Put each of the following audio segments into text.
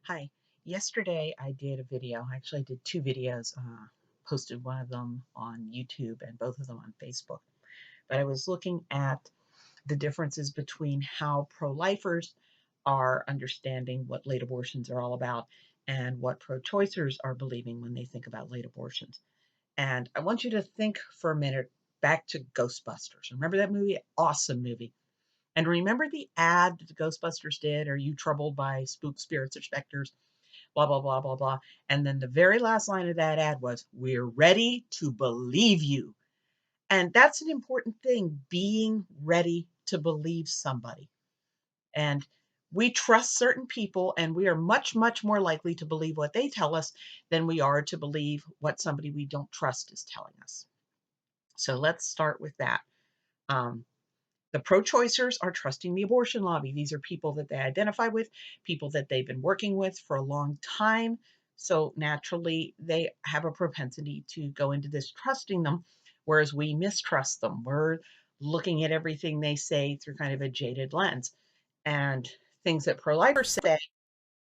Hi. Yesterday I did a video. Actually, I did two videos. Posted one of them on YouTube and both of them on Facebook. But I was looking at the differences between how pro-lifers are understanding what late abortions are all about and what pro-choicers are believing when they think about late abortions. And I want you to think for a minute back to Ghostbusters. Remember that movie? Awesome movie. And remember the ad that the Ghostbusters did? Are you troubled by spooks, spirits, or specters? Blah, blah, blah, blah, blah. And then the very last line of that ad was, "We're ready to believe you." And that's an important thing, being ready to believe somebody. And we trust certain people, and we are much, much more likely to believe what they tell us than we are to believe what somebody we don't trust is telling us. So let's start with that. Um, the pro-choicers are trusting the abortion lobby. These are people that they identify with, people that they've been working with for a long time. So naturally, they have a propensity to go into this trusting them, whereas we mistrust them. We're looking at everything they say through kind of a jaded lens. And things that pro-lifers say,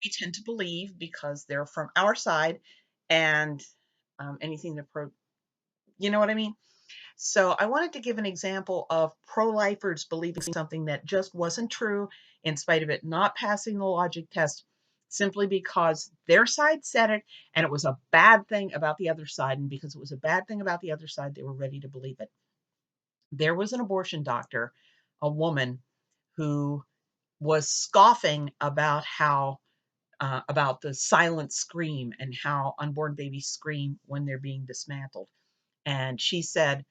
we tend to believe because they're from our side, and anything that you know what I mean? So I wanted to give an example of pro-lifers believing something that just wasn't true in spite of it not passing the logic test simply because their side said it and it was a bad thing about the other side. And because it was a bad thing about the other side, they were ready to believe it. There was an abortion doctor, a woman, who was scoffing about about the silent scream and how unborn babies scream when they're being dismantled. And she said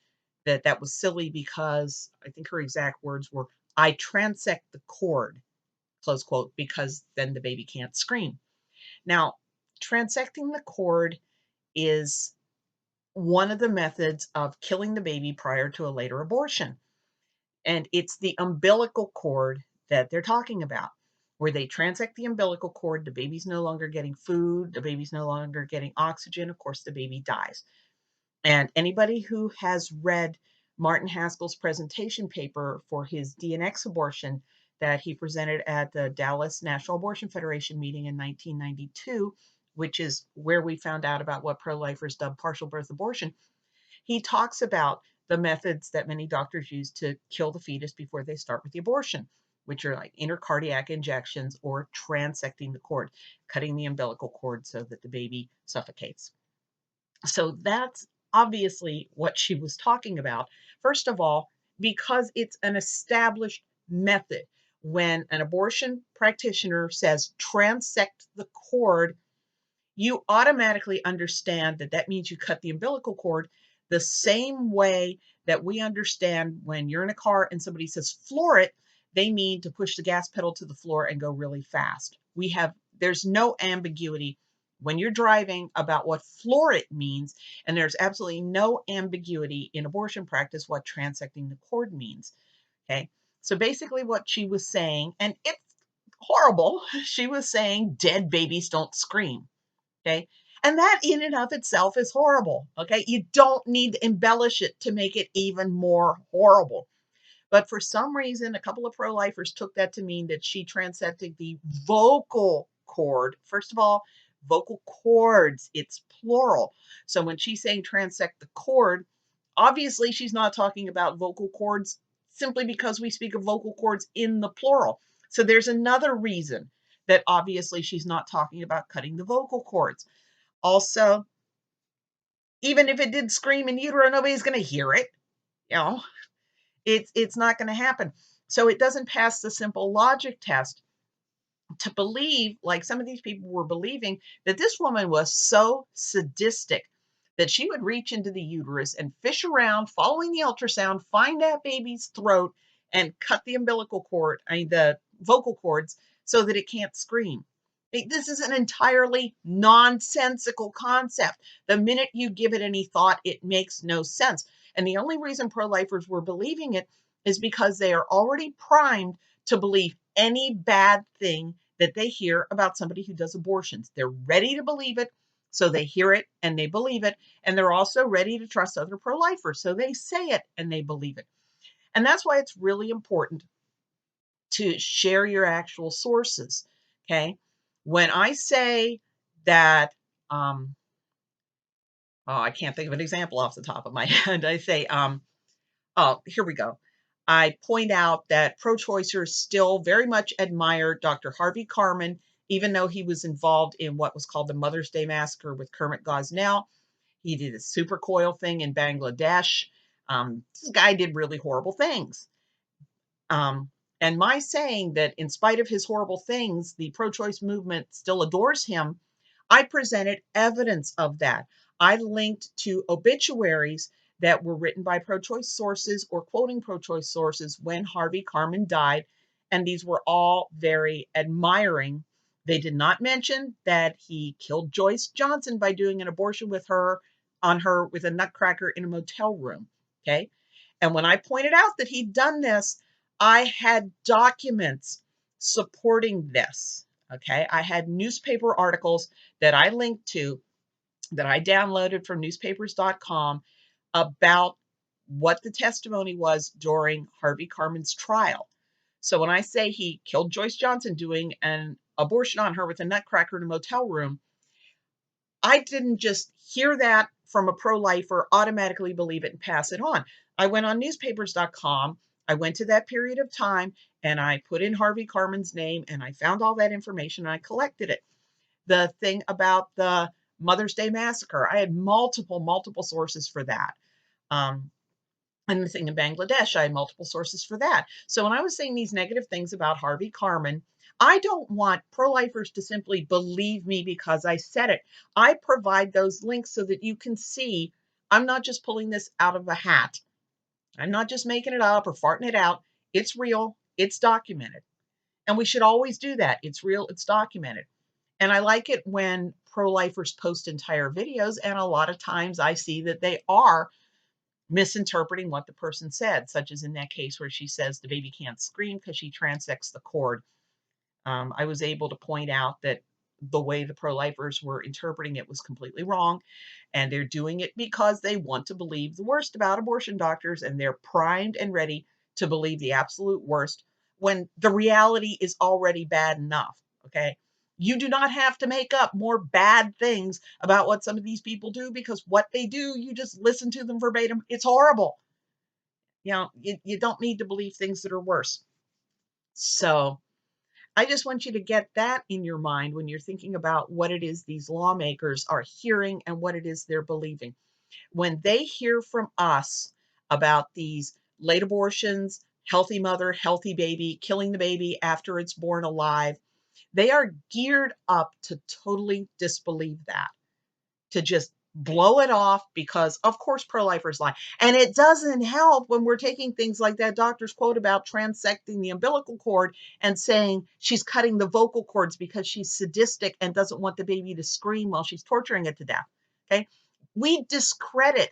that that was silly because I think her exact words were, "I transect the cord," close quote, because then the baby can't scream. Now, transecting the cord is one of the methods of killing the baby prior to a later abortion. And it's the umbilical cord that they're talking about, where they transect the umbilical cord. The baby's no longer getting food. The baby's no longer getting oxygen. Of course, the baby dies. And anybody who has read Martin Haskell's presentation paper for his DNX abortion that he presented at the Dallas National Abortion Federation meeting in 1992, which is where we found out about what pro-lifers dub partial birth abortion, he talks about the methods that many doctors use to kill the fetus before they start with the abortion, which are like intracardiac injections or transecting the cord, cutting the umbilical cord so that the baby suffocates. So that's obviously what she was talking about. First of all, because it's an established method. When an abortion practitioner says transect the cord, you automatically understand that that means you cut the umbilical cord the same way that we understand when you're in a car and somebody says floor it, they mean to push the gas pedal to the floor and go really fast. There's no ambiguity when you're driving about what floor it means, and there's absolutely no ambiguity in abortion practice what transecting the cord means. Okay. So basically, what she was saying, and it's horrible, she was saying dead babies don't scream. Okay. And that in and of itself is horrible. Okay. You don't need to embellish it to make it even more horrible. But for some reason, a couple of pro-lifers took that to mean that she transected the vocal cord. First of all, vocal cords, it's plural. So when she's saying transect the cord, obviously she's not talking about vocal cords simply because we speak of vocal cords in the plural. So there's another reason that obviously she's not talking about cutting the vocal cords. Also, even if it did scream in utero, nobody's going to hear it. You know, it's not going to happen. So it doesn't pass the simple logic test to believe, like some of these people were believing, that this woman was so sadistic that she would reach into the uterus and fish around, following the ultrasound, find that baby's throat, and cut the umbilical cord, the vocal cords, so that it can't scream. This is an entirely nonsensical concept. The minute you give it any thought, it makes no sense. And the only reason pro-lifers were believing it is because they are already primed to believe any bad thing that they hear about somebody who does abortions. They're ready to believe it, so they hear it and they believe it. And they're also ready to trust other pro-lifers, so they say it and they believe it. And that's why it's really important to share your actual sources. Okay. When I say that, oh, I can't think of an example off the top of my head. I say, oh, here we go. I point out that pro-choicers still very much admire Dr. Harvey Karman, even though he was involved in what was called the Mother's Day Massacre with Kermit Gosnell. He did a super coil thing in Bangladesh. This guy did really horrible things. Um, and my saying that in spite of his horrible things, the pro-choice movement still adores him, I presented evidence of that. I linked to obituaries that were written by pro-choice sources or quoting pro-choice sources when Harvey Karman died, and these were all very admiring. They did not mention that he killed Joyce Johnson by doing an abortion with her on her with a nutcracker in a motel room. Okay. And when I pointed out that he'd done this, I had documents supporting this. Okay. I had newspaper articles that I linked to that I downloaded from newspapers.com about what the testimony was during Harvey Karman's trial. So when I say he killed Joyce Johnson doing an abortion on her with a nutcracker in a motel room, I didn't just hear that from a pro-lifer, automatically believe it and pass it on. I went on newspapers.com. I went to that period of time and I put in Harvey Karman's name and I found all that information and I collected it. The thing about the Mother's Day Massacre, I had multiple sources for that. And the thing in Bangladesh, I had multiple sources for that. So when I was saying these negative things about Harvey Karman, I don't want pro-lifers to simply believe me because I said it. I provide those links so that you can see I'm not just pulling this out of a hat. I'm not just making it up or farting it out. It's real. It's documented. And we should always do that. It's real. It's documented. And I like it when pro-lifers post entire videos. And a lot of times I see that they are misinterpreting what the person said, such as in that case where she says the baby can't scream because she transects the cord. I was able to point out that the way the pro-lifers were interpreting it was completely wrong, and they're doing it because they want to believe the worst about abortion doctors, and they're primed and ready to believe the absolute worst when the reality is already bad enough. Okay. You do not have to make up more bad things about what some of these people do because what they do, you just listen to them verbatim. It's horrible. You don't need to believe things that are worse. So I just want you to get that in your mind when you're thinking about what it is these lawmakers are hearing and what it is they're believing. When they hear from us about these late abortions, healthy mother, healthy baby, killing the baby after it's born alive, they are geared up to totally disbelieve that, to just blow it off because of course pro-lifers lie. And it doesn't help when we're taking things like that doctor's quote about transecting the umbilical cord and saying she's cutting the vocal cords because she's sadistic and doesn't want the baby to scream while she's torturing it to death. Okay. We discredit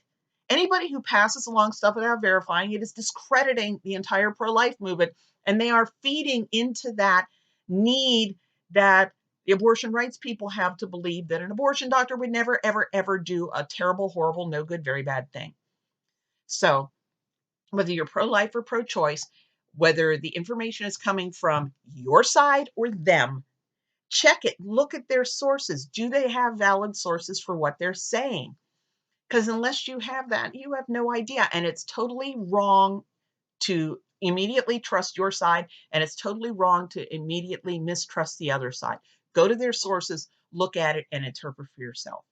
anybody who passes along stuff without verifying it is discrediting the entire pro-life movement. And they are feeding into that need that the abortion rights people have to believe that an abortion doctor would never, ever do a terrible, horrible, no good, very bad thing. So whether you're pro-life or pro-choice, whether the information is coming from your side or them, check it. Look at their sources. Do they have valid sources for what they're saying? Because unless you have that, you have no idea. And it's totally wrong to immediately trust your side, and it's totally wrong to immediately mistrust the other side. Go to their sources, look at it, and interpret for yourself.